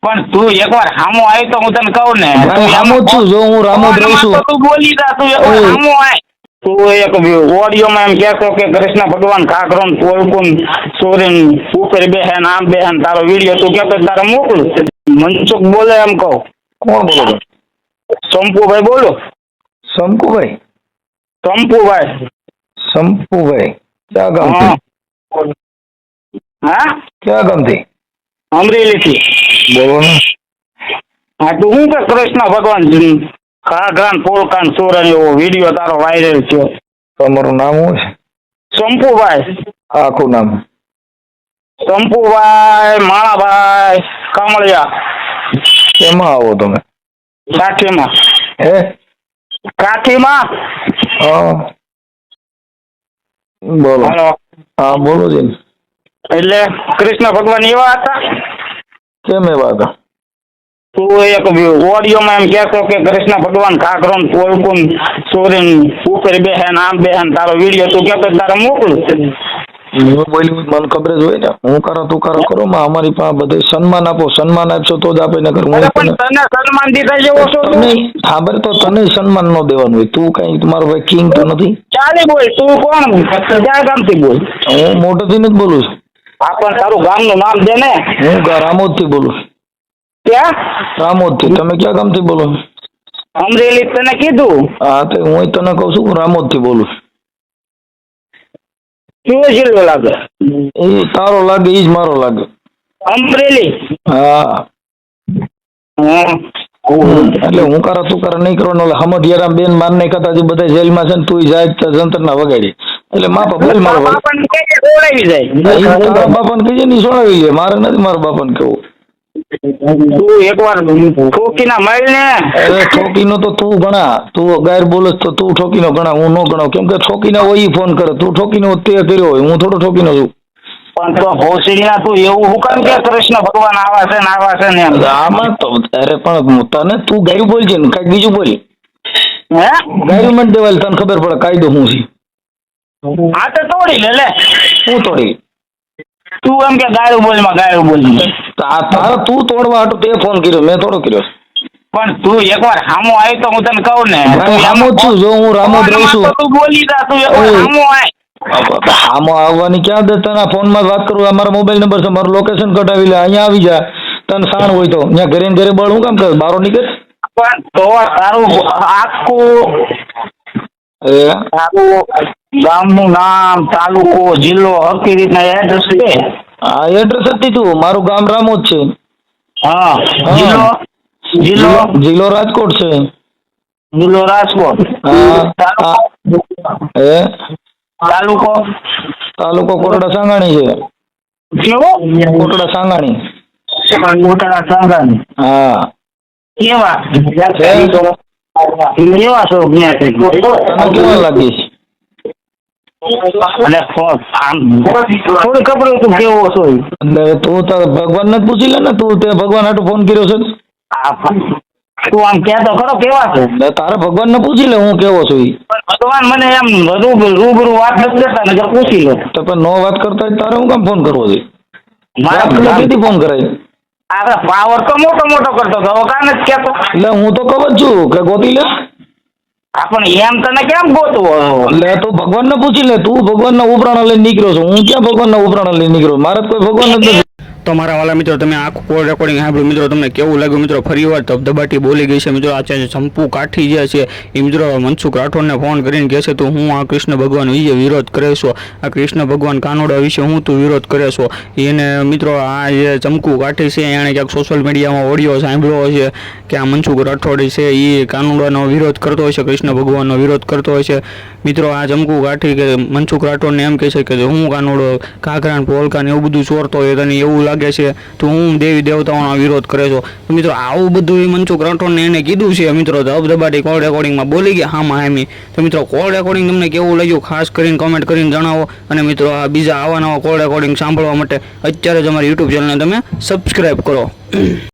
પણ તું એકવાર સામો આવી તો હું તને કહું ને હું સામો જ છું. જો હું રામો જ રહું છું. તું બોલી જા, તું એકવાર સામો આય. તું એક ઓડિયોમાં એમ કહેતો કે કૃષ્ણ ભગવાન ઘાઘરો ને પોલકું ચોરીને ઉપર બેહે ને આમ બેહે ને તારો વિડીયો તું કહેતો તારે મોકલું. મનસુખ બોલે એમ કહું. કોણ બોલો? શંપુભાઈ બોલો. શંકુભાઈ? શંપુભાઈ. શંપુભાઈ ક્યાં ગામથી? હા, ક્યાં ગામથી? અમરેલીથી. બોલો ને. હા, તું શું કે કૃષ્ણ ભગવાન ઘાઘરા પોલકાન ચોરા એવો વિડીયો તારો વાયરલ થયો. તમારું નામ શું છે? શંપુભાઈ. આખું નામ? શંપુભાઈ માણાભાઈ કામળિયા. કેમાં આવો તમે? કાઠીમાં. હે? કાઠીમાં. હા બોલો. હાલો. હા બોલો જી. એટલે કૃષ્ણ ભગવાન એવા હતા. કેમ એવા હતા? તું એક ઓડિયોમાં એમ કહેતો કે કૃષ્ણ ભગવાન ઘાઘરો ને પોલકું ચોરીને ઉપર બેહે ને આમ બેહે ને તારો વિડીયો તું કહેતો તારે મોકલું. હું બોલ્યું મને ખબર જ હોય ને. હું કરો તું કરો માં અમારી પાસે બધે સન્માન આપો. સન્માન આપશો તો જ આપે. નકર હું પણ તને સન્માન દીધા જેવો છો તું. ખબર તો તને સન્માન ન દેવાનું હોય. તું કઈ તમારો ભાઈ કિંગ તો નથી. ચાલી બોલ. તું કોણ? ક્યાં ગામથી બોલ? હું મોટેથી જ બોલું છું. આ પણ તારું ગામનું નામ દે ને. હું રામોદ થી બોલું. ક્યાં? રામોદ થી. તમે ક્યાં ગામથી બોલો? અમરેલી તને કીધું. હા તો હું તને કહું છું હું રામોદ થી બોલું. કેવો જિલ્લો લાગે? એ તારો લાગે એ જ મારો લાગે. અમરેલી. હા હા. એટલે હું કારા તું કારા નહીં કરવાનો. હમઢિયારામ બેન માર નહીં કરતા જે બધા જેલમાં છે ને તું જાય જંતર ના વગાડી. એટલે માપા બોલ મારો ભાઈ. બાપાને કહેજે દોડાવી જાય. તારા બાપાને કહીએ નહીં સોડાવી લે. મારે નથી મારા બાપાને કેવું. તું એકવાર ઠોકીના મળ ને. અરે ઠોકીનો તો તું ગણા. તું ગાયર બોલસ તો તું ઠોકીનો ગણા. હું ન ગણાવ. કેમ કે ઠોકીને હોય ઈ ફોન કરે. તું ઠોકીનો તે કર્યો હોય. હું થોડો ઠોકીનો છું. પણ તો ભોસડીના તું એવું હું કામ કે કૃષ્ણ ભગવાન આવા છે ને આવા છે ને એમ. આમાં તો અરે પણ તને તું ગાયરું બોલ છે ને કઈક બીજું બોલ. હે? ગાયરું મત દેવાય. તને ખબર પડે કાયદો શું છે. હા તો તોડી લે લે. હું તોડી? તું એમ કે ગાયરું બોલમાં ગાયરું બોલ. તારે તું તોડવા હાટું તે ફોન કર્યો. મેં થોડો કર્યો. પણ તું એકવાર સામો આવી તો હું તને કહું ને. હું સામો જ છું. જો હું રામો જ રહું છું. તું બોલી જા, તું એકવાર સામો આય. આમાં આવવાની ક્યાં દે? તને ફોનમાં વાત કરું. અમારો મોબાઈલ નંબર છે. મારું લોકેશન કઢાવી લે. અહીંયા આવી જા. તને સાણ હોય તો અહીંયા ઘરે ને ઘરે બળ હું કામ કરે? બારો નીકળ. પણ તો તારું આખું ગામનું નામ, તાલુકો, જિલ્લો હરકી રીતના એડ્રેસ છે. હા એડ્રેસ જ દીધું. મારું ગામ રામો જ છે. હા. જિલ્લો જિલ્લો જિલ્લો રાજકોટ છે. જિલ્લો રાજકોટ. હા. હે? તાલુકો તાલુકો કોટડા સાંગાણી છે. કેવો? કોટડા સાંગાણી. મોટા સાંગાણી. હા. કેવા કેવા છો? તને કેવા લાગીશ? અને થોડી ખબર હોય તું કેવો છો. એટલે તું તાર ભગવાન ને પૂછી લે ને. તું તે ભગવાન હાટુ ફોન કર્યો છે. તું આમ કહેતો ખરો કેવા છે. એટલે તારે ભગવાન ને પૂછી લે હું કેવો છું. ભગવાન મને એમ રૂબરૂ વાત નથી કરતા ને પૂછી લો. તો પણ નો વાત કરતા હોય તારે હું કામ ફોન કરવો છે? વાત કેટલી ફોન કરાય? આગળ પાવર તો મોટો મોટો કરતો હતો. હવે કાને જ કહેતો. એટલે હું તો કહું જ છું કે ગોતી લે. પણ એમ તને કેમ ગોતવું? એટલે તું ભગવાન ને પૂછી લે. તું ભગવાન ના ઉપરાણા લઈને નીકળ્યો છો. હું ક્યાં ભગવાન ના ઉપરાણા લઈને નીકળ્યો? મારે કોઈ ભગવાન નથી. તો મારા વાલા મિત્રો તમે આખું કોલ રેકોર્ડિંગ સાંભળ્યું. મિત્રો તમને કેવું લાગ્યું? મિત્રો ફરીવાર ધબધબાટી બોલી ગઈ છે. મિત્રો આ છે શંપુ કાઠી જે છે એ મિત્રો મનસુખ રાઠોડને ફોન કરીને કહે છે તું હું આ કૃષ્ણ ભગવાન વિશે વિરોધ કરે છો. આ કૃષ્ણ ભગવાન કાનોડા વિશે હું તું વિરોધ કરે છો. એને મિત્રો આ જે ચમકુ કાઠી છે એણે ક્યાંક સોશિયલ મીડિયામાં ઓડિયો સાંભળ્યો છે કે આ મનસુખ રાઠોડ છે એ કાનોડાનો વિરોધ કરતો હોય છે, કૃષ્ણ ભગવાનનો વિરોધ કરતો હોય છે. મિત્રો આ ચમકુ કાઠી કે મનસુખ રાઠોડને એમ કહે છે કે હું કાનોડો ઘાઘરા પોલકા ને એવું બધું ચોરતો હોય તને એવું લાગે છે તો હું દેવી દેવતાઓનો વિરોધ કરે છો. તો મિત્રો આવું બધું મનસુખ રાઠોડને એને કીધું છે. મિત્રો ધબધબાટી કોલ રેકોર્ડિંગમાં બોલી ગયા હામાં હામી. તો મિત્રો કોલ રેકોર્ડિંગ તમને કેવું લાગ્યું ખાસ કરીને કોમેન્ટ કરીને જણાવો. અને મિત્રો આ બીજા આવા નવા કોલ રેકોર્ડિંગ સાંભળવા માટે અત્યારે જ અમારી યુટ્યુબ ચેનલને તમે સબસ્ક્રાઈબ કરો.